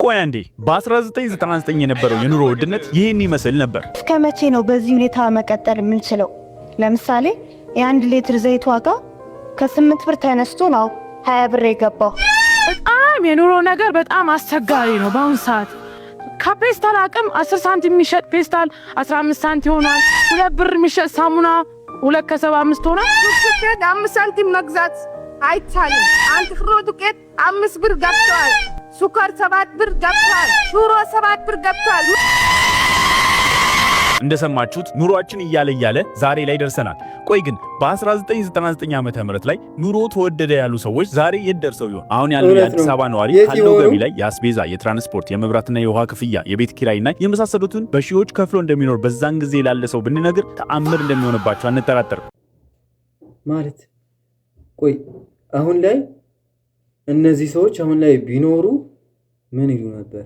ቆይ አንዴ በ1999 የነበረው የኑሮ ውድነት ይሄን ይመስል ነበር። እስከመቼ ነው በዚህ ሁኔታ መቀጠል የምንችለው? ለምሳሌ የ1 ሊትር ዘይት ዋጋ ከ8 ብር ተነስቶ ነው 20 ብር የገባው። በጣም የኑሮ ነገር በጣም አስቸጋሪ ነው በአሁን ሰዓት። ከፔስታል አቅም 10 ሳንቲም የሚሸጥ ፔስታል 15 ሳንቲም ሆኗል። 2 ብር የሚሸጥ ሳሙና 2.75 ሆኗል። ዱቄት 5 ሳንቲም መግዛት አይቻልም። አንድ ፍሮ ዱቄት 5 ብር ገብቷል። ሱከር 7 ብር ገብቷል። ሽሮ 7 ብር ገብቷል። እንደሰማችሁት ኑሮአችን እያለ ዛሬ ላይ ደርሰናል። ቆይ ግን በ1999 ዓመተ ምህረት ላይ ኑሮ ተወደደ ያሉ ሰዎች ዛሬ የት ደርሰው ይሆን? አሁን ያለው የአዲስ አበባ ነዋሪ ካለው ገቢ ላይ የአስቤዛ፣ የትራንስፖርት፣ የመብራትና የውሃ ክፍያ፣ የቤት ኪራይና የመሳሰሉትን በሺዎች ከፍሎ እንደሚኖር በዛን ጊዜ ላለ ሰው ብንነግር ተአምር እንደሚሆንባቸው አንጠራጠርም። ማለት ቆይ አሁን ላይ እነዚህ ሰዎች አሁን ላይ ቢኖሩ ምን ይሉ ነበር?